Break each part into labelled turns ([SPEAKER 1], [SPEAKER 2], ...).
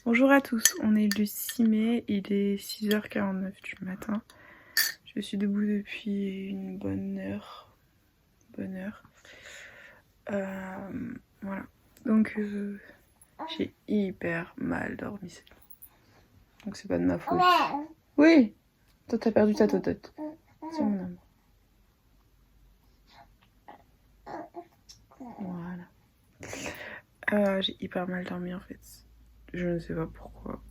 [SPEAKER 1] Bonjour à tous, on est le 6 mai, il est 6h49 du matin. Je suis debout depuis une bonne heure. Voilà. Donc j'ai hyper mal dormi. Donc c'est pas de ma faute. Oui, toi t'as perdu ta totote. C'est mon amour. Voilà. J'ai hyper mal dormi en fait. Je ne sais pas pourquoi.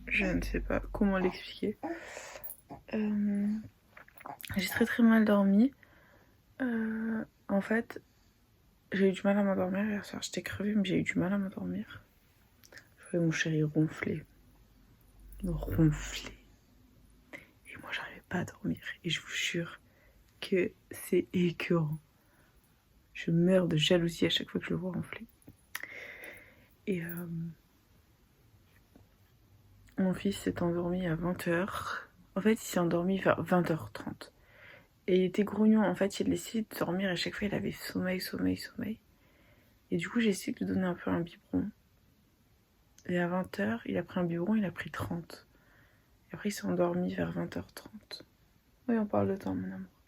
[SPEAKER 1] Je ne sais pas comment l'expliquer. J'ai très mal dormi. En fait, j'ai eu du mal à m'endormir hier soir. J'étais crevée, mais j'ai eu du mal à m'endormir. Je voyais mon chéri ronfler. Et moi, j'arrivais pas à dormir. Et je vous jure que c'est écœurant. Je meurs de jalousie à chaque fois que je le vois ronfler. Et mon fils s'est endormi à 20h. En fait, il s'est endormi vers 20h30. Et il était grognon. En fait, il essayait de dormir et chaque fois, il avait sommeil. Et du coup, j'ai essayé de lui donner un peu un biberon. Et à 20h, il a pris un biberon, il a pris 30. Et après, il s'est endormi vers 20h30. Oui, on parle de temps, mon amour.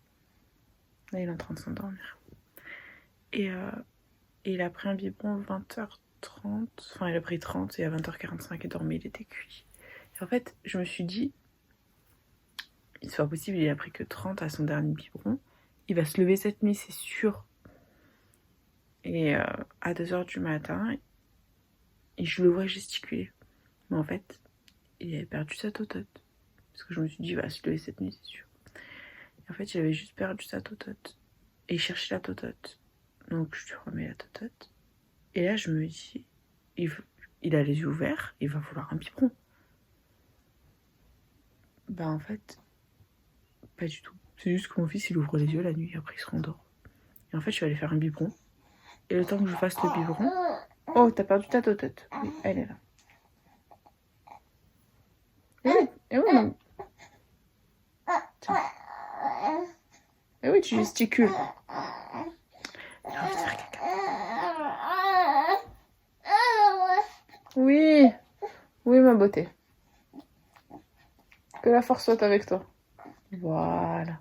[SPEAKER 1] Là, il est en train de s'endormir. Et il a pris un biberon 20h30. Enfin, il a pris 30 et à 20h45, il est dormi, il était cuit. Et en fait, je me suis dit, c'est pas possible, il a pris que 30 à son dernier biberon. Il va se lever cette nuit, c'est sûr. Et à 2h du matin, et je le vois gesticuler. Mais en fait, il avait perdu sa totote. Parce que je me suis dit, il va se lever cette nuit, c'est sûr. Et en fait, il avait juste perdu sa totote. Et il cherchait la totote. Donc, je lui remets la totote. Et là, je me dis, il a les yeux ouverts, il va vouloir un biberon. Bah, en fait, pas du tout. C'est juste que mon fils, il ouvre les yeux la nuit, après il se rendort. Et en fait, je vais aller faire un biberon. Et le temps que je fasse le biberon... Oh, t'as perdu ta totote. Oui, elle est là. Et oui, non. Tiens. Et oui, tu gesticules. Il a envie de faire caca. Oui, oui, ma beauté. Que la force soit avec toi. Voilà.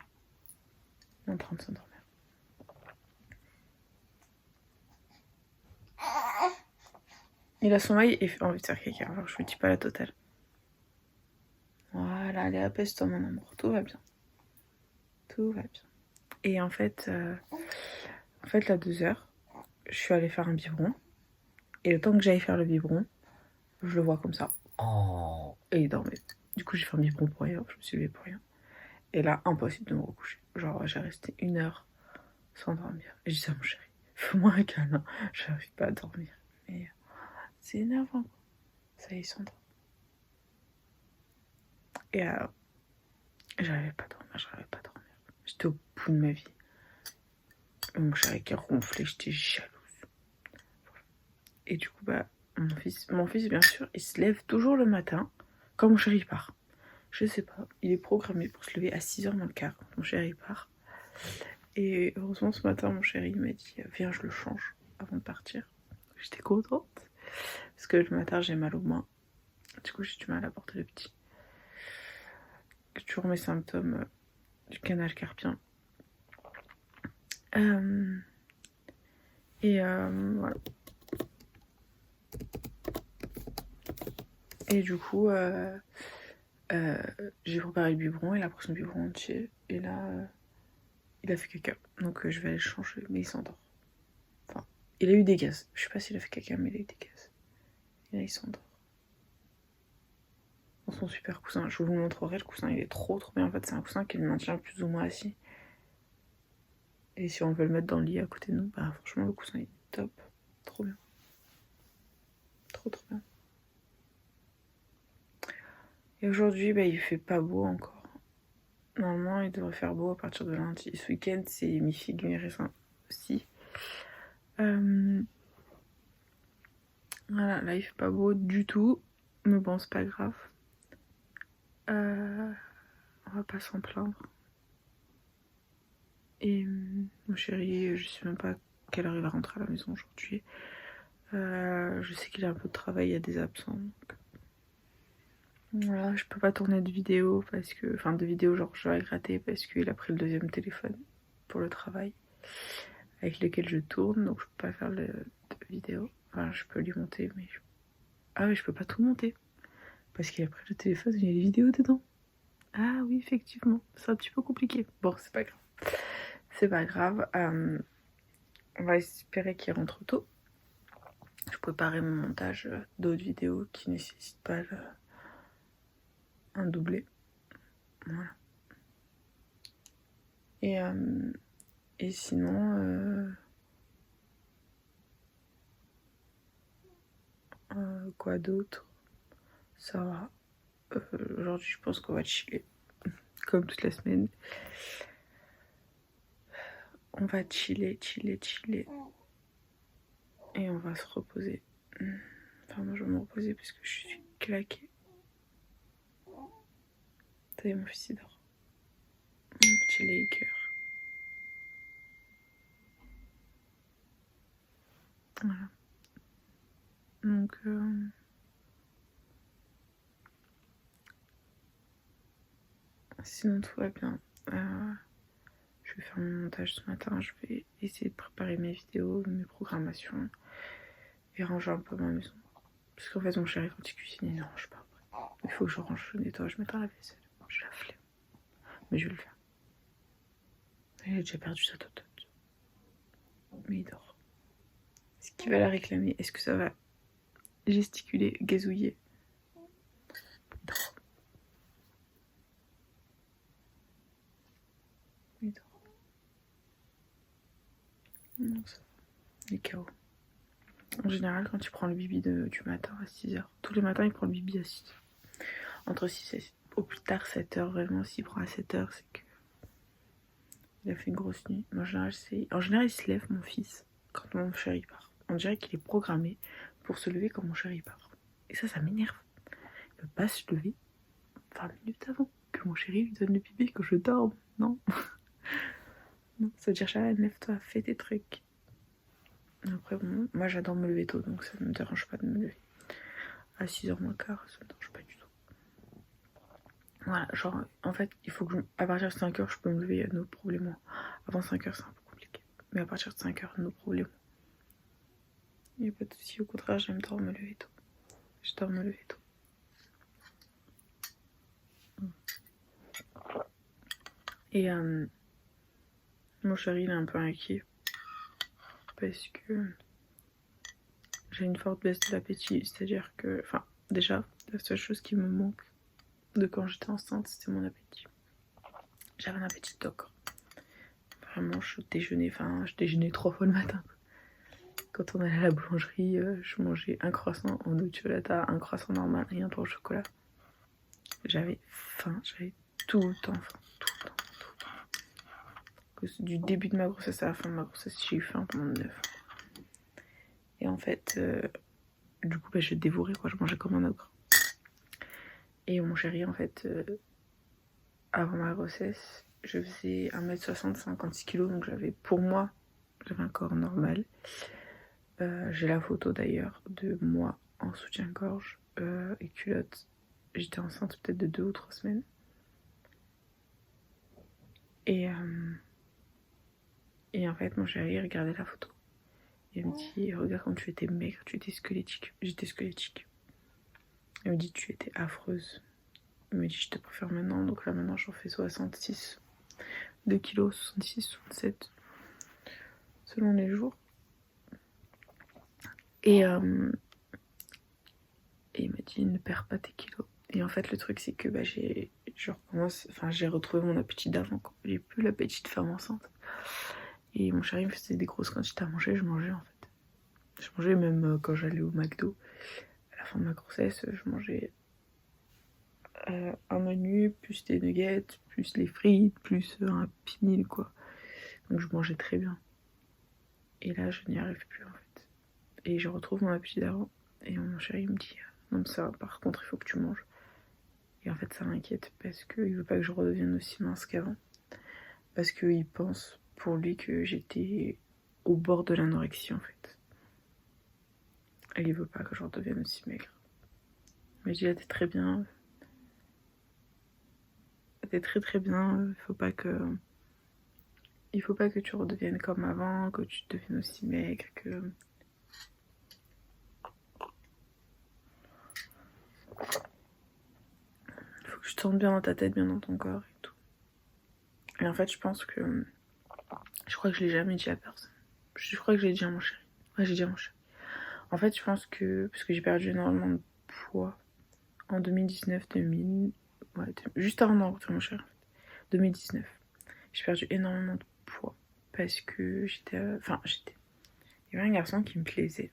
[SPEAKER 1] Il est en train de s'endormir. Il a sommeil et envie de faire caca. Alors je lui dis pas la totale. Voilà, allez, apaise-toi mon amour. Tout va bien. Et en fait, là, 2h, je suis allée faire un biberon. Et le temps que j'aille faire le biberon, je le vois comme ça. Oh. Et il dormait. Du coup, j'ai fait un biberon pour rien. Je me suis levée pour rien. Et là, impossible de me recoucher. Genre, j'ai resté 1h sans dormir. Et je dis à mon chéri, fais-moi un câlin. J'arrive pas à dormir. Mais c'est énervant. Ça y est, il s'endort. Et j'arrivais pas à dormir. J'étais au bout de ma vie. Et mon chéri qui ronflait, j'étais jalouse. Et du coup, bah, mon fils, bien sûr, il se lève toujours le matin quand mon chéri part. Je sais pas, il est programmé pour se lever à 6h moins le quart quand mon chéri part. Et heureusement, ce matin, mon chéri m'a dit, viens, je le change avant de partir. J'étais contente. Parce que le matin, j'ai mal aux mains. Du coup, j'ai du mal à porter le petit. J'ai toujours mes symptômes du canal carpien. Voilà. Et du coup, j'ai préparé le biberon, il a pris son biberon entier. Et là, il a fait caca. Donc je vais aller le changer, mais il s'endort. Enfin, il a eu des gaz. Je sais pas s'il a fait caca, mais il a eu des gaz. Et là, il s'endort. Dans son super coussin. Je vous le montrerai, le coussin, il est trop bien. En fait, c'est un coussin qui le maintient plus ou moins assis. Et si on veut le mettre dans le lit à côté de nous, bah franchement, le coussin, il est top. Trop bien. Trop bien. Et aujourd'hui, bah, il fait pas beau encore. Normalement, il devrait faire beau à partir de lundi. Ce week-end, c'est mi-figue, mi-raisin aussi. Voilà, là, il fait pas beau du tout. Mais bon, c'est pas grave. On va pas s'en plaindre. Et mon chéri, je sais même pas à quelle heure il va rentrer à la maison aujourd'hui. Je sais qu'il a un peu de travail, il y a des absents. Donc Voilà, je peux pas tourner de vidéo parce que... Enfin, de vidéo genre je vais gratter parce qu'il a pris le deuxième téléphone pour le travail avec lequel je tourne, donc je peux pas faire de vidéo. Enfin, je peux lui monter, mais... Ah oui, je peux pas tout monter parce qu'il a pris le téléphone et il y a les vidéos dedans. Ah oui, effectivement, c'est un petit peu compliqué. Bon, c'est pas grave. C'est pas grave. On va espérer qu'il rentre tôt. Je préparais mon montage d'autres vidéos qui nécessitent pas un doublé. Voilà. Et sinon, quoi d'autre? Ça va. Aujourd'hui, je pense qu'on va chiller. Comme toute la semaine. On va chiller. Et on va se reposer. Enfin, moi, je vais me reposer parce que je suis claquée. Ça y est, mon fils il dort. Mon petit Laker. Voilà. Donc, sinon tout va bien. Je vais faire mon montage ce matin. Je vais essayer de préparer mes vidéos, mes programmations et ranger un peu ma maison. Parce qu'en fait, mon chéri, quand il cuisine, il ne range pas. Il faut que je range, je nettoie, je mette à la vaisselle. Je la flemme. Mais je vais le faire. Il a déjà perdu sa totote. Mais il dort. Est-ce qu'il va la réclamer? Est-ce que ça va gesticuler, gazouiller? Il dort. Il dort. Non, ça va. Il est KO. En général, quand il prend le bibi du matin à 6h, tous les matins, il prend le bibi à 6h. Entre 6 et au plus tard 7h, vraiment, s'il prend à 7h, c'est que il a fait une grosse nuit. En général, il se lève, mon fils, quand mon chéri part. On dirait qu'il est programmé pour se lever quand mon chéri part. Et ça m'énerve. Il ne peut pas se lever 20 minutes avant que mon chéri lui donne le bibi que je dorme. Non. Non, ça veut dire, Charles, lève-toi, fais tes trucs. Après, bon, moi j'adore me lever tôt, donc ça ne me dérange pas de me lever. À 6h moins quart, ça me dérange pas du tout. Voilà, genre, en fait, il faut que à partir de 5h, je peux me lever, nos problèmes. Avant 5h, c'est un peu compliqué. Mais à partir de 5h, nos problèmes. Il n'y a pas de soucis, au contraire, j'aime trop me lever tôt. J'adore me lever tôt. Et mon chéri, il est un peu inquiet. Parce que j'ai une forte baisse de l'appétit. C'est-à-dire que, enfin, déjà, la seule chose qui me manque de quand j'étais enceinte, c'était mon appétit. J'avais un appétit de doc. Vraiment, je déjeunais 3 fois le matin. Quand on allait à la boulangerie, je mangeais un croissant en nutella, un croissant normal, rien pour le chocolat. J'avais faim, j'avais tout le temps faim, tout le temps. Du début de ma grossesse à la fin de ma grossesse, j'ai eu faim pendant 9 ans. Et en fait, du coup, je dévorais, quoi, je mangeais comme un ogre. Et mon chéri, en fait, avant ma grossesse, je faisais 1m60, 56 kg, donc pour moi, j'avais un corps normal. J'ai la photo d'ailleurs de moi en soutien-gorge et culotte. J'étais enceinte peut-être de 2 ou 3 semaines. Et en fait, mon chéri regardait la photo. Il me dit, regarde quand tu étais maigre, tu étais squelettique. J'étais squelettique. Il me dit, tu étais affreuse. Il me dit, je te préfère maintenant. Donc là, maintenant, j'en fais 66. 2 kilos, 66, 67. Selon les jours. Et il m'a dit, ne perds pas tes kilos. Et en fait, le truc, c'est que j'ai retrouvé mon appétit d'avant. J'ai plus l'appétit de femme enceinte. Et mon chéri me faisait des grosses quantités à manger, je mangeais en fait. Je mangeais même quand j'allais au McDo. À la fin de ma grossesse, je mangeais un menu, plus des nuggets, plus les frites, plus un pimil, quoi. Donc je mangeais très bien. Et là, je n'y arrive plus en fait. Et je retrouve mon appétit d'avant. Et mon chéri me dit, non, mais ça, par contre, il faut que tu manges. Et en fait, ça m'inquiète parce qu'il veut pas que je redevienne aussi mince qu'avant. Parce qu'il pense pour lui que j'étais au bord de l'anorexie en fait. Et il veut pas que je redevienne aussi maigre. Mais je dis, là, t'es très bien. t'es très très bien. Il faut pas que tu redeviennes comme avant, que tu deviennes aussi maigre, que... Il faut que tu te sentes bien dans ta tête, bien dans ton corps et tout. Et en fait, je pense que... Je crois que je l'ai jamais dit à personne. Je crois que je l'ai dit à mon chéri. Ouais, j'ai dit à mon chéri. En fait, je pense que... Parce que j'ai perdu énormément de poids en 2019, 2000... Ouais, juste avant de rencontrer mon chéri, en fait. 2019. J'ai perdu énormément de poids. Parce que j'étais... Enfin, j'étais... Il y avait un garçon qui me plaisait.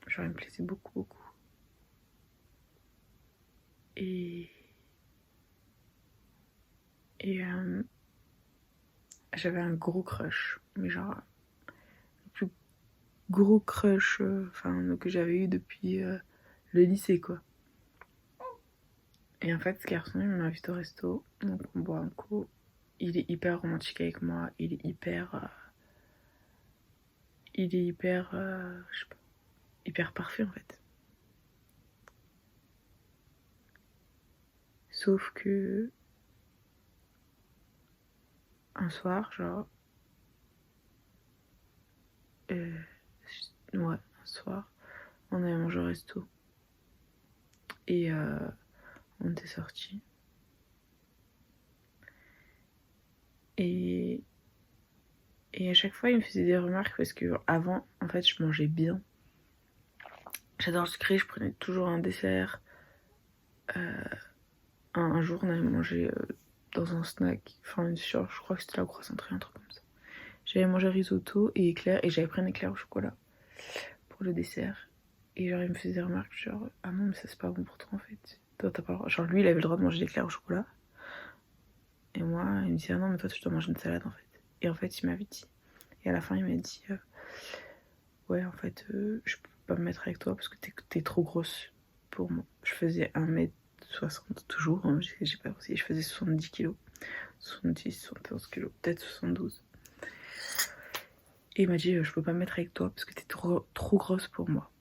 [SPEAKER 1] Genre, il me plaisait beaucoup, beaucoup. Et j'avais un gros crush. Mais genre, le plus gros crush que j'avais eu depuis le lycée, quoi. Et en fait, ce garçon, il m'invite au resto. Donc, on boit un coup. Il est hyper romantique avec moi. Il est hyper... je sais pas, hyper parfait, en fait. Sauf que... Un soir, genre... ouais, un soir, on allait manger au resto. Et on était sortis. Et à chaque fois, il me faisait des remarques parce que avant, en fait, je mangeais bien. J'adore le sucré, je prenais toujours un dessert. Un jour, on avait mangé dans un snack, enfin, je crois que c'était la croissanterie, un truc comme ça. J'avais mangé risotto et éclair, et j'avais pris un éclair au chocolat pour le dessert. Et genre, il me faisait des remarques, genre, ah non, mais ça c'est pas bon pour toi en fait. Toi, t'as pas le droit. Genre, lui, il avait le droit de manger l'éclair au chocolat. Et moi, il me disait, ah non, mais toi, tu dois manger une salade en fait. Et en fait, il m'avait dit. Et à la fin, il m'a dit, ouais, en fait, je peux pas me mettre avec toi parce que t'es trop grosse pour moi. Je faisais 1m60 toujours, hein, j'ai pas réussi. Je faisais 70 kilos. 70, 71 kilos, peut-être 72. Et il m'a dit, je peux pas me mettre avec toi parce que t'es trop grosse pour moi.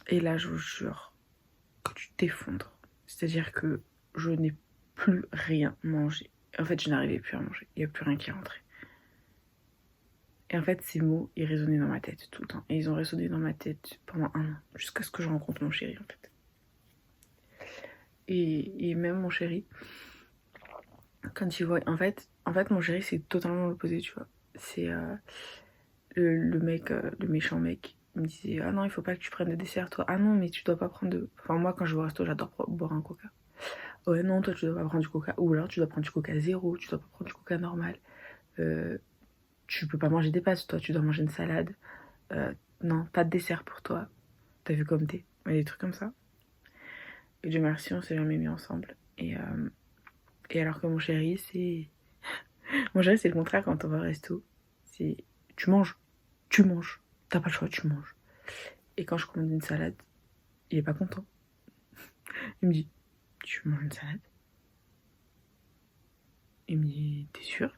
[SPEAKER 1] Et là, je vous jure que tu t'effondres. C'est-à-dire que je n'ai plus rien mangé. En fait, je n'arrivais plus à manger. Il n'y a plus rien qui rentrait. Et en fait, ces mots, ils résonnaient dans ma tête tout le temps. Et ils ont résonné dans ma tête pendant 1 an. Jusqu'à ce que je rencontre mon chéri, en fait. Et même mon chéri, quand il voit... En fait mon chéri, c'est totalement l'opposé, tu vois. C'est le mec, le méchant mec. Il me disait, ah non, il faut pas que tu prennes de dessert, toi. Ah non, mais tu dois pas prendre de... Enfin, moi, quand je vais au resto, j'adore boire un coca. Ouais, non, toi, tu dois pas prendre du coca. Ou alors, tu dois prendre du coca zéro. Tu dois pas prendre du coca normal. Tu peux pas manger des pâtes, toi. Tu dois manger une salade. Non, pas de dessert pour toi. T'as vu comme t'es. Et des trucs comme ça. Et Dieu merci, on s'est jamais mis ensemble. Et alors que mon chéri, c'est... Mon chéri, c'est le contraire quand on va au resto. C'est... Tu manges. T'as pas le choix, tu manges. Et quand je commande une salade, il est pas content. Il me dit, tu manges une salade? Il me dit, t'es sûr?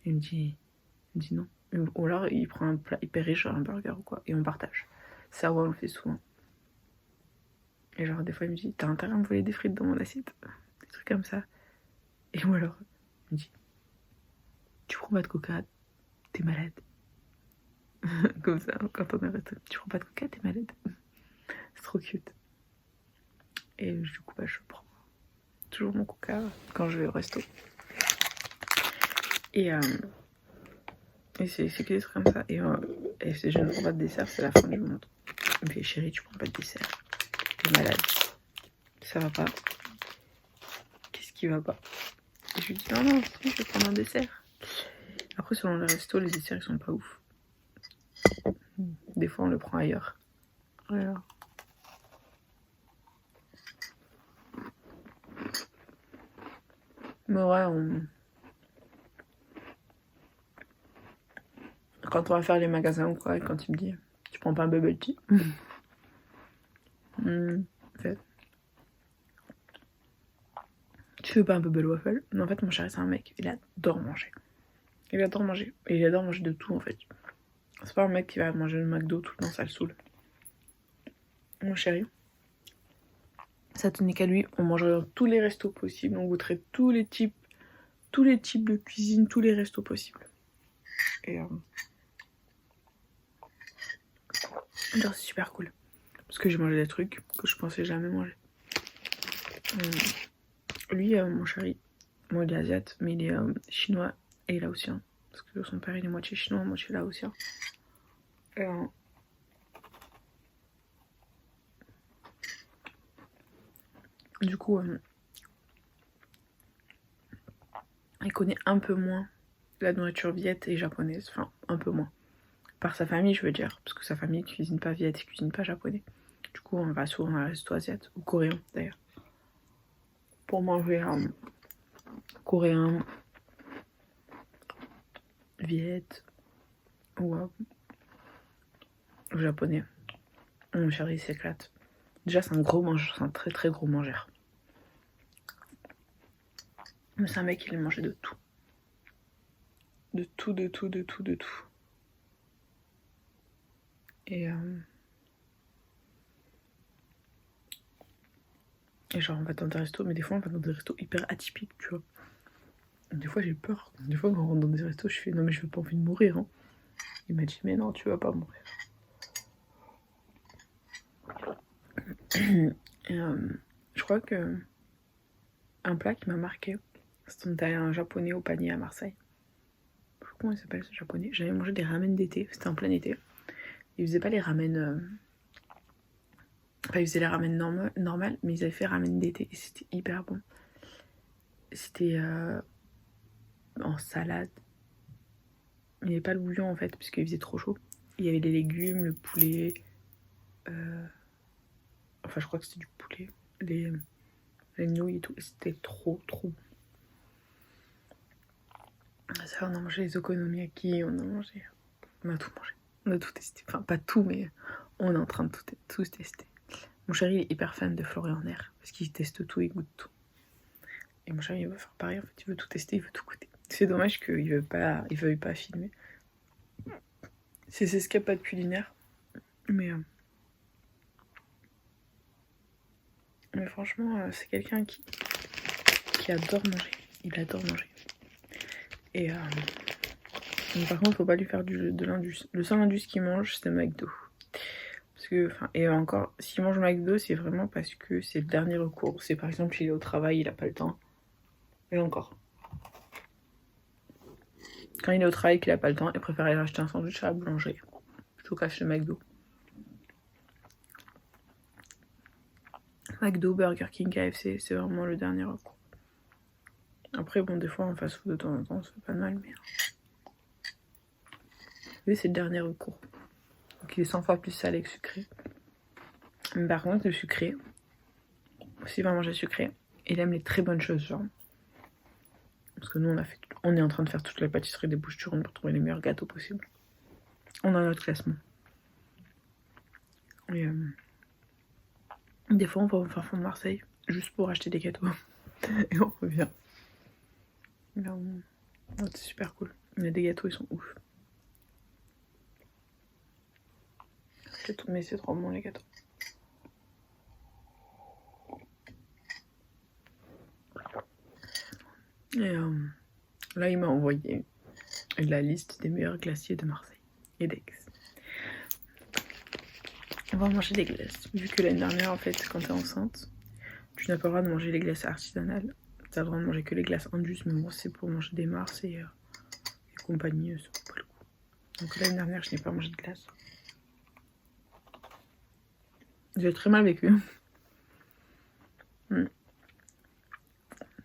[SPEAKER 1] Il me dit non. Ou alors il prend un plat hyper riche, genre un burger ou quoi, et on partage. Ça, ouais, on le fait souvent. Et genre, des fois, il me dit, t'as intérêt à me voler des frites dans mon assiette? Des trucs comme ça. Et moi, alors, il me dit, tu prends pas de coca, t'es malade. Comme ça, quand on arrête, tu prends pas de coca, t'es malade. C'est trop cute. Et du coup, je prends toujours mon coca quand je vais au resto. Et c'est que des trucs comme ça. Et si je ne prends pas de dessert, c'est la fin du monde. Il me fait, chérie, tu prends pas de dessert. T'es malade. Ça va pas. Qu'est-ce qui va pas? Et je lui dis, non, si, je vais prendre un dessert. Après, selon le resto, les desserts, ils sont pas ouf. Des fois, on le prend ailleurs. Voilà. Mais ouais, quand on va faire les magasins ou quoi, et quand il me dit, tu prends pas un bubble tea? En fait, tu veux pas un bubble waffle? Mais en fait, mon chéri, c'est un mec, il adore manger. Il adore manger. Et il adore manger de tout, en fait. C'est pas un mec qui va manger le McDo tout le temps, ça le saoule. Mon chéri, Ça tenait qu'à lui, on mangerait dans tous les restos possibles, on goûterait tous les types de cuisine, tous les restos possibles. Et genre, c'est super cool. Parce que j'ai mangé des trucs que je pensais jamais manger. Lui, mon chéri, moi il est asiate, mais il est chinois et laotien. Parce que son père il est moitié chinois, moitié laotien. Et, du coup, il connaît un peu moins la nourriture viette et japonaise. Enfin, un peu moins. Par sa famille, je veux dire. Parce que sa famille cuisine pas viette, cuisine pas japonais. Du coup, on va souvent à un resto asiate, ou coréen d'ailleurs. Pour manger coréen, viette, ou japonais. Mon chéri s'éclate. Déjà, c'est un gros mangeur, c'est un très très gros mangeur. Mais c'est un mec qui aime manger de tout. De tout. Et genre, on va dans des restos, mais des fois, on va dans des restos hyper atypiques, tu vois. Des fois, j'ai peur. Des fois, quand on rentre dans des restos, je fais non, mais je veux pas envie de mourir. Hein. Il m'a dit, mais non, tu vas pas mourir. Et, je crois que un plat qui m'a marqué, c'était un japonais au panier à Marseille. Je sais pas comment il s'appelle ce japonais. J'avais mangé des ramen d'été, c'était en plein été. Ils faisaient pas les ramen. Enfin, ils faisaient les ramen normales, mais ils avaient fait ramen d'été et c'était hyper bon. C'était en salade. Il n'y avait pas le bouillon en fait, puisqu'il faisait trop chaud. Il y avait les légumes, le poulet. Enfin, je crois que c'était du poulet. Les nouilles et tout. C'était trop bon. Ça, on a mangé les okonomiyaki, on a tout mangé. On a tout testé. Enfin, pas tout, mais on est en train de tout tester. Mon chéri est hyper fan de Florian Nair, parce qu'il teste tout, il goûte tout. Et mon chéri, il veut faire pareil, en fait, il veut tout tester, il veut tout goûter. C'est dommage qu'il veuille pas filmer. C'est ses escapades culinaires. Mais franchement, c'est quelqu'un qui adore manger. Il adore manger. Et par contre, faut pas lui faire de l'indus. Le seul indus qu'il mange, c'est McDo. Parce que, et encore, s'il mange McDo, c'est vraiment parce que c'est le dernier recours. C'est par exemple, il est au travail, il a pas le temps. Et encore. Quand il est au travail, qu'il a pas le temps, il préfère aller acheter un sandwich à la boulangerie plutôt qu'acheter McDo. McDo, Burger King, KFC, c'est vraiment le dernier recours. Après, bon, des fois, en fast-food de temps en temps, ça fait pas de mal, mais lui, c'est le dernier recours. Donc, il est 100 fois plus salé que sucré. Mais par contre, le sucré, s'il va manger sucré, il aime les très bonnes choses, genre. Parce que nous, on est en train de faire toute la pâtisserie des Bouches-du-Rhône pour trouver les meilleurs gâteaux possibles. On a notre classement. Et des fois, on va au fin fond de Marseille, juste pour acheter des gâteaux. Et on revient. C'est super cool. Mais des gâteaux, ils sont ouf. Mais c'est trop bon, les gâteaux. Et là, il m'a envoyé la liste des meilleurs glaciers de Marseille et d'Aix. On va manger des glaces. Vu que l'année dernière, en fait, quand t'es enceinte, tu n'as pas le droit de manger les glaces artisanales. T'as le droit de manger que les glaces Indus, mais bon, c'est pour manger des Mars et compagnie, ça vaut pas le coup. Donc l'année dernière, je n'ai pas mangé de glace. J'ai très mal vécu.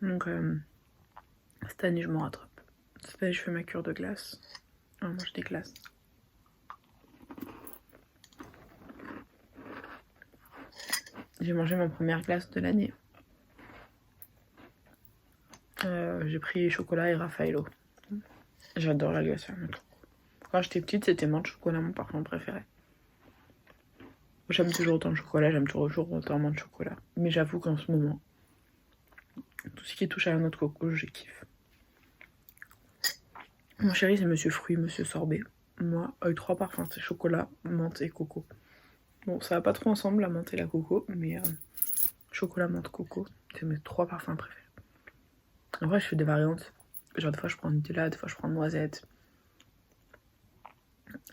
[SPEAKER 1] Donc cette année, je m'en rattrape. Cette année, je fais ma cure de glace. On mange des glaces. J'ai mangé ma première glace de l'année. J'ai pris chocolat et Raffaello. J'adore la glace. Quand j'étais petite, c'était menthe chocolat mon parfum préféré. J'aime toujours autant le chocolat, j'aime toujours autant menthe chocolat. Mais j'avoue qu'en ce moment, tout ce qui touche à la noix de coco, je kiffe. Mon chéri, c'est Monsieur Fruit, Monsieur Sorbet. Moi, avec 3 parfums, c'est chocolat, menthe et coco. Bon, ça va pas trop ensemble, la menthe et la coco, mais chocolat menthe coco. C'est mes 3 parfums préférés. En vrai, je fais des variantes. Genre, des fois, je prends Nutella, des fois, je prends noisette.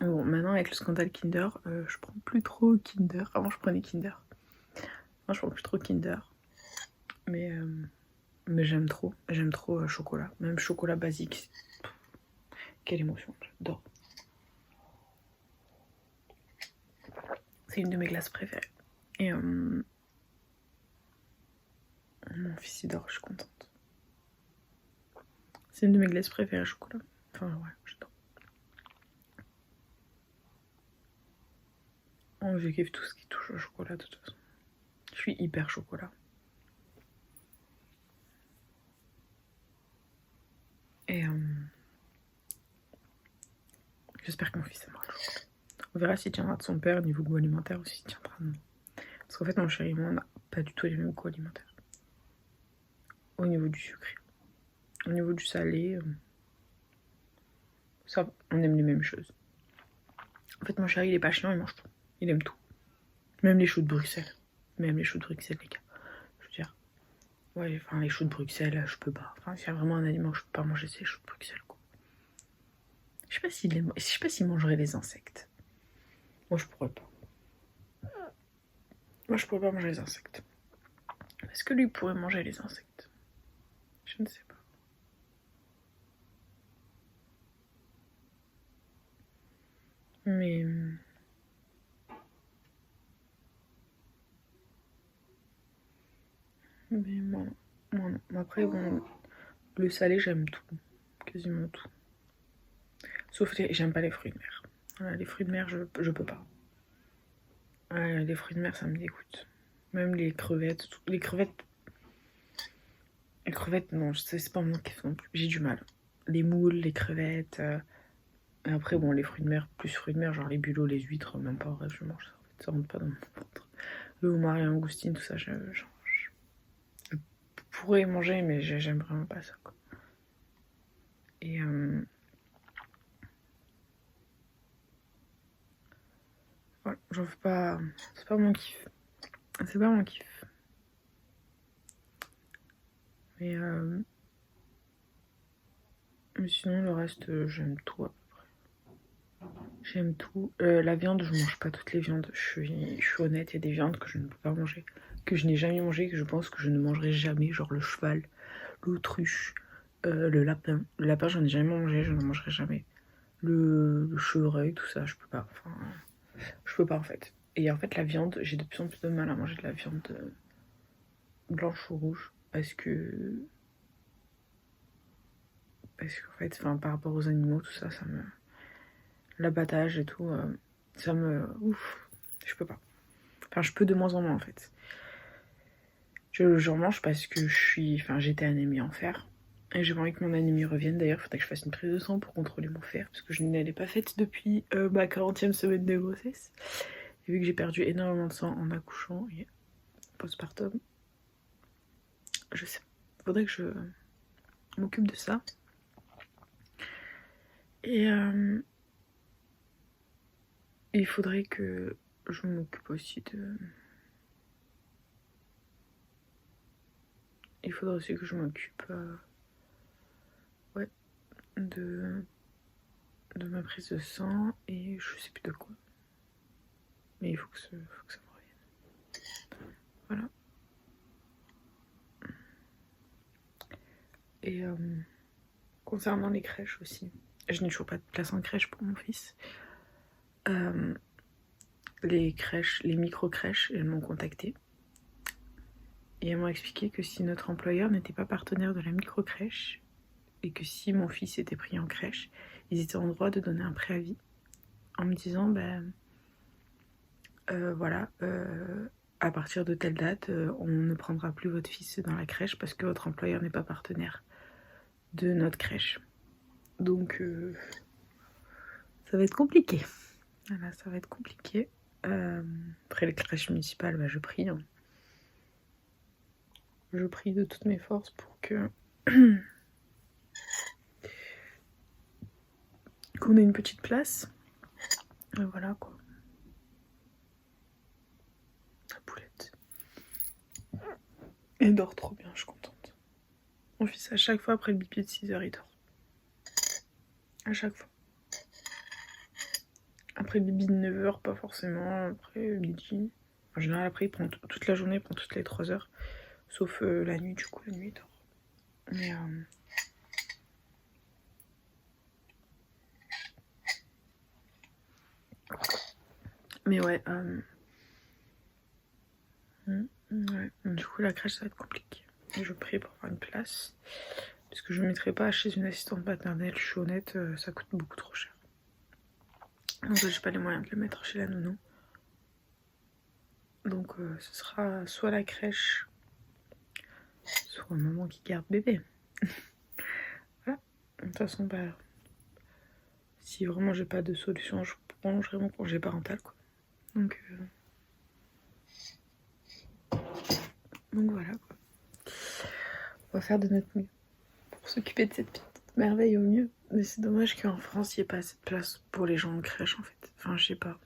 [SPEAKER 1] Bon, maintenant, avec le scandale Kinder, je prends plus trop Kinder. Avant, je prenais Kinder. Moi, je prends plus trop Kinder. Mais j'aime trop. J'aime trop chocolat. Même chocolat basique. Quelle émotion. J'adore. C'est une de mes glaces préférées. Et mon fils il dort, je suis contente. C'est une de mes glaces préférées, chocolat. Enfin, ouais, j'adore. Oh, je kiffe tout ce qui touche au chocolat, de toute façon. Je suis hyper chocolat. Et j'espère que mon fils aimera le chocolat. On verra s'il tiendra de son père au niveau goût alimentaire ou s'il tiendra de moi. Parce qu'en fait, mon chéri et moi, on n'a pas du tout les mêmes goûts alimentaires. Au niveau du sucré. Au niveau du salé, ça, on aime les mêmes choses. En fait, mon chéri, il est pas chiant, il mange tout. Il aime tout. Même les choux de Bruxelles. Même les choux de Bruxelles, les gars. Je veux dire. Ouais, enfin, les choux de Bruxelles, je peux pas. Enfin, s'il y a vraiment un aliment que je peux pas manger, c'est les choux de Bruxelles, quoi. Je sais pas s'il mangerait les insectes. Moi, je pourrais pas. Moi, je pourrais pas manger les insectes. Est-ce que lui pourrait manger les insectes? Je ne sais pas. Mais moi non. Après, bon, le salé, j'aime tout. Quasiment tout. Sauf que j'aime pas les fruits de mer. Voilà, les fruits de mer, je peux pas. Les fruits de mer, ça me dégoûte. Même les crevettes. Les crevettes, non, c'est pas mon kiff non plus. J'ai du mal. Les moules, les crevettes. Après, bon, les fruits de mer, plus fruits de mer, genre les bulots, les huîtres, même pas, bref, je mange ça. En fait, ça rentre pas dans mon ventre. Le homard et langoustine, tout ça, je pourrais manger, mais j'aime vraiment pas ça, quoi. Et voilà, j'en fais pas. C'est pas mon kiff. C'est pas mon kiff. Mais sinon, le reste, j'aime tout à peu près. J'aime tout. La viande, je mange pas toutes les viandes. Je suis honnête, il y a des viandes que je ne peux pas manger. Que je n'ai jamais mangé, que je pense que je ne mangerai jamais. Genre le cheval, l'autruche, le lapin. Le lapin, j'en ai jamais mangé, je n'en mangerai jamais. Le chevreuil, tout ça, je peux pas. Enfin, je peux pas en fait. Et en fait, la viande, j'ai de plus en plus de mal à manger de la viande blanche ou rouge. Parce qu'en fait, enfin, par rapport aux animaux, tout ça, ça me. L'abattage et tout, ça me. Ouf, je peux pas. Enfin, je peux de moins en moins en fait. J'en mange parce que j'étais anémie en fer. Et j'ai envie que mon anémie revienne. D'ailleurs, il faudrait que je fasse une prise de sang pour contrôler mon fer. Parce que je ne l'ai pas faite depuis ma 40e semaine de grossesse. Et vu que j'ai perdu énormément de sang en accouchant et postpartum, je sais. Faudrait que je m'occupe de ça. Et il faudrait que je m'occupe aussi de. Il faudrait aussi que je m'occupe de ma prise de sang et je sais plus de quoi. Mais il faut que ça me revienne. Voilà. Et concernant les crèches aussi, je n'ai toujours pas de place en crèche pour mon fils. Les crèches, les micro-crèches, elles m'ont contactée. Et elles m'ont expliqué que si notre employeur n'était pas partenaire de la micro-crèche, et que si mon fils était pris en crèche, ils étaient en droit de donner un préavis en me disant voilà, à partir de telle date, on ne prendra plus votre fils dans la crèche parce que votre employeur n'est pas partenaire de notre crèche. Donc ça va être compliqué. Voilà, ça va être compliqué. Après les crèches municipales, je prie. Hein. Je prie de toutes mes forces pour que qu'on ait une petite place. Et voilà quoi. La poulette. Il dort trop bien, je suis contente. Mon fils, à chaque fois, après le bipi de 6 heures, il dort. À chaque fois. Après le bibi de 9 heures, pas forcément. Après midi. En général, après, il prend toute la journée, il prend toutes les 3 heures. Sauf la nuit, du coup, la nuit, il dort. Mais ouais, ouais. Du coup, la crèche, ça va être compliqué. Et je prie pour avoir une place. Parce que je ne mettrai pas chez une assistante maternelle, je suis honnête, ça coûte beaucoup trop cher. Donc j'ai pas les moyens de le mettre chez la nounou. Donc ce sera soit la crèche, soit maman qui garde bébé. Voilà. De toute façon, bah, si vraiment j'ai pas de solution, je prolongerai mon congé parental, quoi. Donc voilà, quoi. On va faire de notre mieux pour s'occuper de cette petite merveille au mieux. Mais c'est dommage qu'en France, il n'y ait pas assez de place pour les gens en crèche, en fait. Enfin, je sais pas.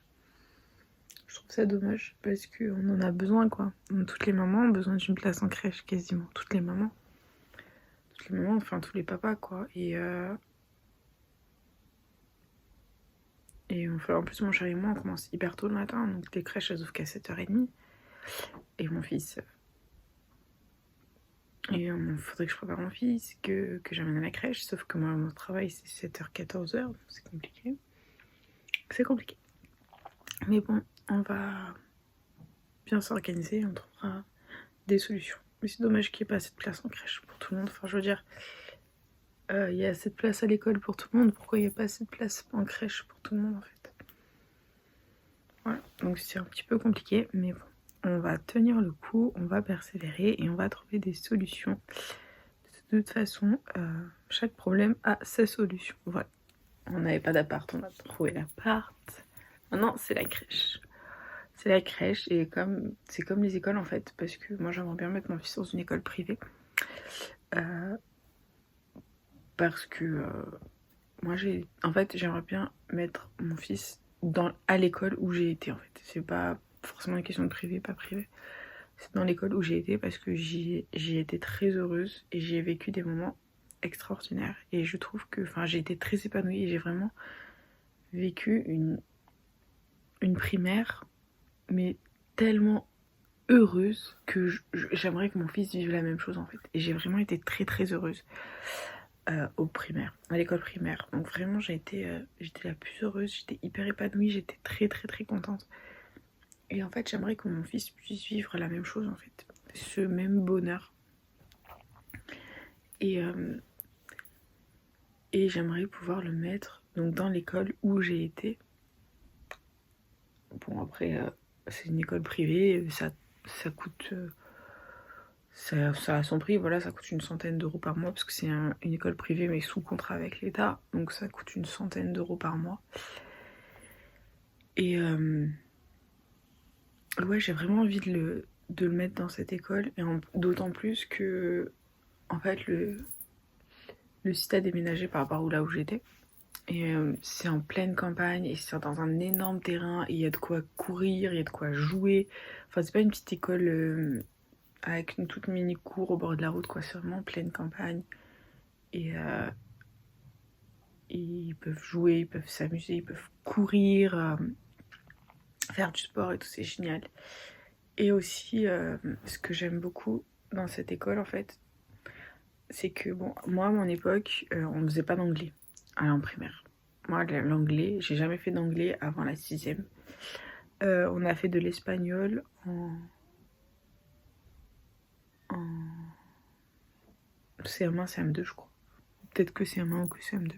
[SPEAKER 1] Je trouve ça dommage parce qu'on en a besoin, quoi. Toutes les mamans ont besoin d'une place en crèche, quasiment. Toutes les mamans. Toutes les mamans, enfin tous les papas, quoi. Et enfin, en plus, mon chéri et moi, on commence hyper tôt le matin. Donc les crèches, elles ouvrent qu'à 7h30. Et mon fils. Et il faudrait que je prépare mon fils, que j'amène à la crèche. Sauf que moi, mon travail, c'est 7h, 14h. Donc c'est compliqué. C'est compliqué. Mais bon, on va bien s'organiser. On trouvera des solutions. Mais c'est dommage qu'il n'y ait pas assez de place en crèche pour tout le monde. Enfin, je veux dire, il y a assez de place à l'école pour tout le monde. Pourquoi il n'y a pas assez de place en crèche pour tout le monde, en fait? Voilà, donc c'est un petit peu compliqué, mais bon, on va tenir le coup, on va persévérer et on va trouver des solutions. De toute façon, chaque problème a sa solution. Voilà, on n'avait pas d'appart, on a trouvé l'appart. Maintenant, c'est la crèche. C'est la crèche et c'est comme les écoles en fait, parce que moi j'aimerais bien mettre mon fils dans une école privée. Parce que moi j'aimerais bien mettre mon fils à l'école où j'ai été en fait. C'est pas forcément une question de privé, pas privé. C'est dans l'école où j'ai été parce que j'y ai été très heureuse et j'y ai vécu des moments extraordinaires. Et je trouve que j'ai été très épanouie et j'ai vraiment vécu une primaire, mais tellement heureuse que j'aimerais que mon fils vive la même chose en fait. Et j'ai vraiment été très très heureuse au primaire, à l'école primaire. Donc vraiment j'étais la plus heureuse, j'étais hyper épanouie, j'étais très très très contente. Et en fait j'aimerais que mon fils puisse vivre la même chose en fait, ce même bonheur. Et j'aimerais pouvoir le mettre donc dans l'école où j'ai été. Bon après c'est une école privée, ça coûte ça a son prix, voilà, ça coûte une centaine d'euros par mois parce que c'est une école privée mais sous contrat avec l'État, donc ça coûte une centaine d'euros par mois. Et ouais, j'ai vraiment envie de le mettre dans cette école, et d'autant plus que en fait le site a déménagé par rapport à là où j'étais. Et c'est en pleine campagne et c'est dans un énorme terrain, et il y a de quoi courir, il y a de quoi jouer. Enfin, c'est pas une petite école avec une toute mini cour au bord de la route, quoi. C'est vraiment pleine campagne. Et ils peuvent jouer, ils peuvent s'amuser, ils peuvent courir, faire du sport et tout, c'est génial. Et aussi, ce que j'aime beaucoup dans cette école, en fait, c'est que, bon, moi, à mon époque, on ne faisait pas d'anglais en primaire. Moi, l'anglais, j'ai jamais fait d'anglais avant la 6ème. On a fait de l'espagnol en CM1, CM2, je crois. Peut-être que CM1 ou que CM2.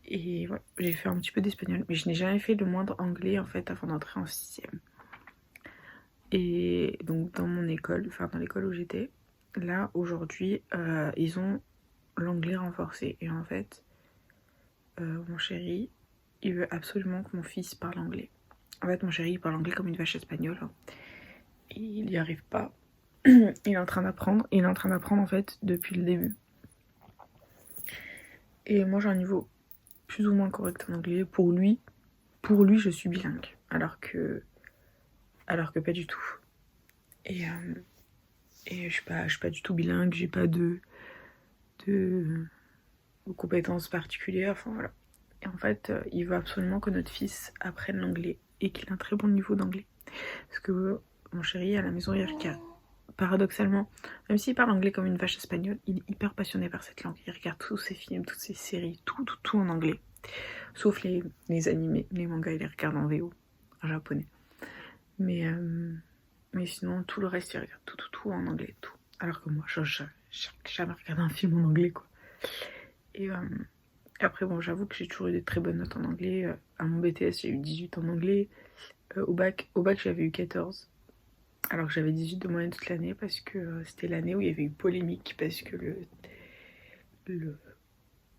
[SPEAKER 1] Et ouais, j'ai fait un petit peu d'espagnol, mais je n'ai jamais fait le moindre anglais en fait avant d'entrer en 6ème. Et donc dans mon école, dans l'école où j'étais, là aujourd'hui, ils ont l'anglais renforcé. Et en fait, mon chéri, il veut absolument que mon fils parle anglais. En fait, mon chéri, il parle anglais comme une vache espagnole. Hein. Et il n'y arrive pas. Il est en train d'apprendre. Il est en train d'apprendre en fait depuis le début. Et moi j'ai un niveau plus ou moins correct en anglais. Pour lui, je suis bilingue. Alors que pas du tout. Et, et je suis pas du tout bilingue, j'ai pas de compétences particulières, enfin voilà. Et en fait, il veut absolument que notre fils apprenne l'anglais et qu'il ait un très bon niveau d'anglais. Parce que mon chéri, à la maison, il regarde, paradoxalement, même s'il parle anglais comme une vache espagnole, il est hyper passionné par cette langue. Il regarde tous ses films, toutes ses séries, tout en anglais. Sauf les animés, les mangas, il les regarde en VO, en japonais. Mais sinon, tout le reste, il regarde tout en anglais, tout. Alors que moi, je jamais regardé un film en anglais, quoi. Et après, bon, j'avoue que j'ai toujours eu des très bonnes notes en anglais. À mon BTS, j'ai eu 18 en anglais. Au bac, j'avais eu 14. Alors que j'avais 18 de moyenne toute l'année parce que c'était l'année où il y avait eu polémique parce que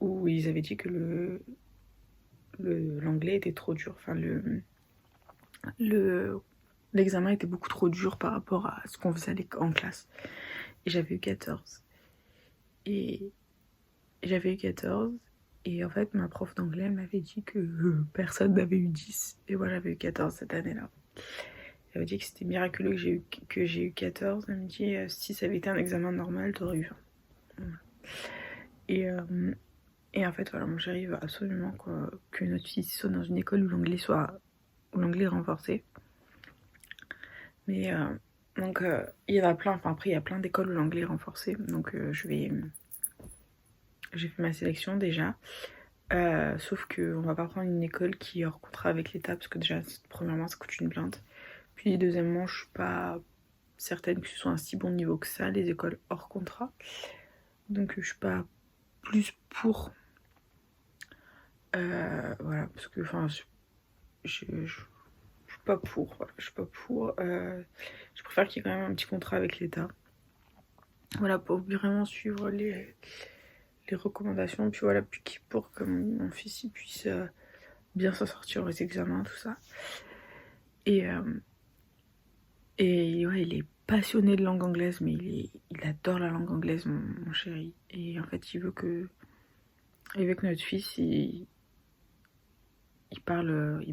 [SPEAKER 1] où ils avaient dit que l'anglais était trop dur. Enfin, l'examen était beaucoup trop dur par rapport à ce qu'on faisait en classe. Et j'avais eu 14. Et j'avais eu 14. Et en fait, ma prof d'anglais m'avait dit que personne n'avait eu 10. Et moi, j'avais eu 14 cette année-là. Elle m'a dit que c'était miraculeux que j'ai eu 14. Elle me dit si ça avait été un examen normal, t'aurais eu 20. Voilà. Et en fait, voilà, mon chéri veut absolument que notre fille soit dans une école où l'anglais est renforcé. Mais donc, il y en a plein. Enfin, après, il y a plein d'écoles où l'anglais est renforcé. Donc, j'ai fait ma sélection déjà. Sauf qu'on va pas prendre une école qui est hors contrat avec l'État parce que déjà, premièrement, ça coûte une blinde. Puis, deuxièmement, je suis pas certaine que ce soit un si bon niveau que ça, les écoles hors contrat. Donc, je suis pas plus pour. Voilà, parce que, enfin, je suis pas pour. Voilà, je suis pas pour. Je préfère qu'il y ait quand même un petit contrat avec l'État. Voilà, pour vraiment suivre les recommandations. Puis voilà, puis pour que mon fils il puisse bien s'en sortir aux examens, tout ça. Et ouais, il est passionné de langue anglaise, mais il adore la langue anglaise, mon chéri. Et en fait, il veut que notre fils, il parle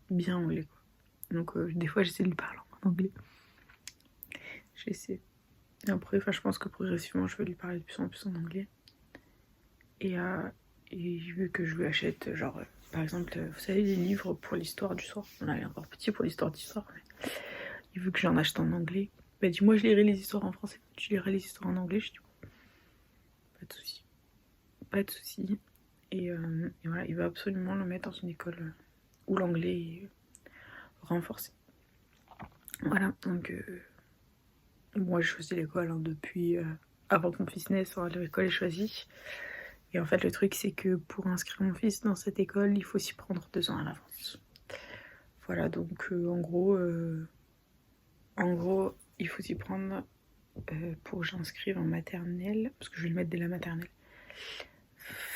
[SPEAKER 1] bien anglais, quoi. Donc, des fois, j'essaie de lui parler en anglais. J'essaie. Et après, je pense que progressivement, je vais lui parler de plus en plus en anglais. Et vu que je lui achète, genre, par exemple, vous savez, les livres pour l'histoire du soir. On est encore petit pour l'histoire du soir, mais il veut que j'en achète en anglais. Il m'a dit, moi, je lirai les histoires en français, tu liras les histoires en anglais. Je dis, pas de soucis. Pas de soucis. Et voilà, il va absolument le mettre dans une école où l'anglais est renforcé. Voilà, donc moi, j'ai choisi l'école depuis avant que mon fils naisse. L'école est choisie. Et en fait, le truc, c'est que pour inscrire mon fils dans cette école, il faut s'y prendre 2 ans à l'avance. Voilà, donc en gros, il faut s'y prendre pour que j'inscrive en maternelle, parce que je vais le mettre dès la maternelle.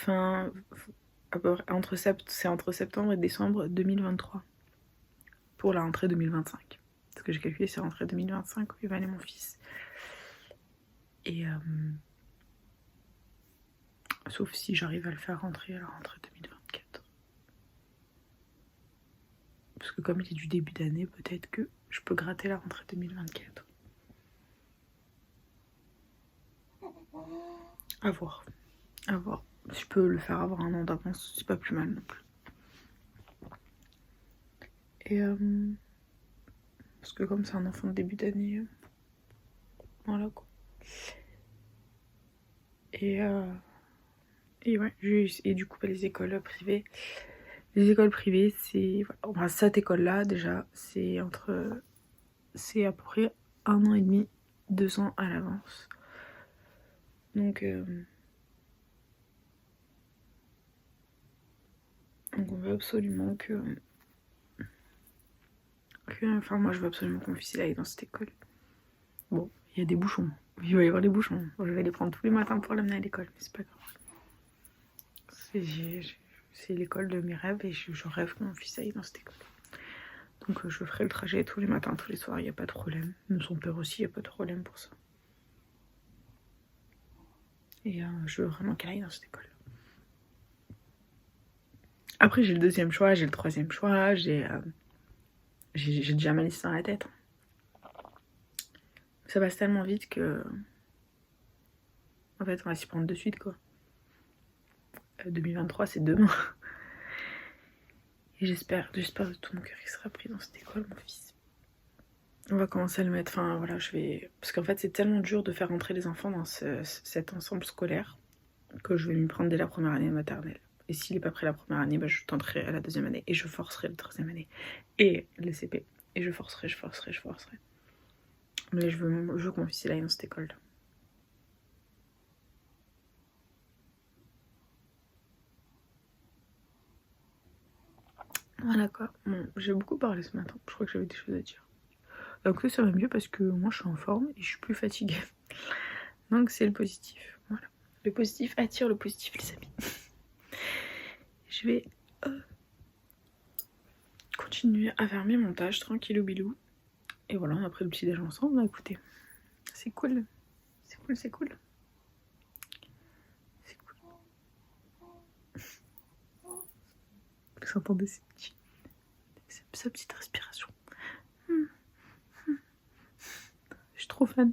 [SPEAKER 1] C'est entre septembre et décembre 2023 pour la rentrée 2025. Ce que j'ai calculé, c'est rentrée 2025 où il va aller mon fils. Et sauf si j'arrive à le faire rentrer à la rentrée 2024. Parce que comme il est du début d'année, peut-être que je peux gratter la rentrée 2024. À voir. À voir. Si je peux le faire avoir un an d'avance, c'est pas plus mal non plus. Et parce que comme c'est un enfant de début d'année, voilà quoi. Et ouais, et du coup, les écoles privées. Les écoles privées, c'est. Enfin, cette école-là, déjà, c'est à peu près 1 an et demi, 2 ans à l'avance. Donc on veut absolument enfin, moi, je veux absolument que mon fils aille dans cette école. Bon, il y a des bouchons. Il va y avoir des bouchons. Bon, je vais les prendre tous les matins pour l'amener à l'école, mais c'est pas grave. C'est l'école de mes rêves et je rêve que mon fils aille dans cette école. Donc je ferai le trajet tous les matins, tous les soirs, il n'y a pas de problème. Même son père aussi, il n'y a pas de problème pour ça. Et je veux vraiment qu'elle aille dans cette école. Après, j'ai le deuxième choix, j'ai le troisième choix, j'ai déjà ma liste dans la tête. Ça passe tellement vite que... En fait, on va s'y prendre de suite, quoi. 2023, c'est demain. Et j'espère de tout mon cœur qu'il sera pris dans cette école, mon fils. On va commencer à le mettre, enfin voilà, je vais... Parce qu'en fait, c'est tellement dur de faire rentrer les enfants dans cet ensemble scolaire que je vais m'y prendre dès la première année maternelle. Et s'il n'est pas prêt la première année, bah, je tenterai à la deuxième année. Et je forcerai la troisième année. Et le CP. Et je forcerai. Mais je veux que mon fils aille dans cette école. Voilà quoi. Bon, j'ai beaucoup parlé ce matin. Je crois que j'avais des choses à dire. Donc ça va mieux parce que moi je suis en forme et je suis plus fatiguée. Donc c'est le positif. Voilà. Le positif attire le positif, les amis. Je vais continuer à faire mes montages tranquillou bilou. Et voilà, après le petit déjeuner ensemble, écoutez, c'est cool. C'est cool, c'est cool. C'est cool. Vous entendez sa petite respiration. Je suis trop fan.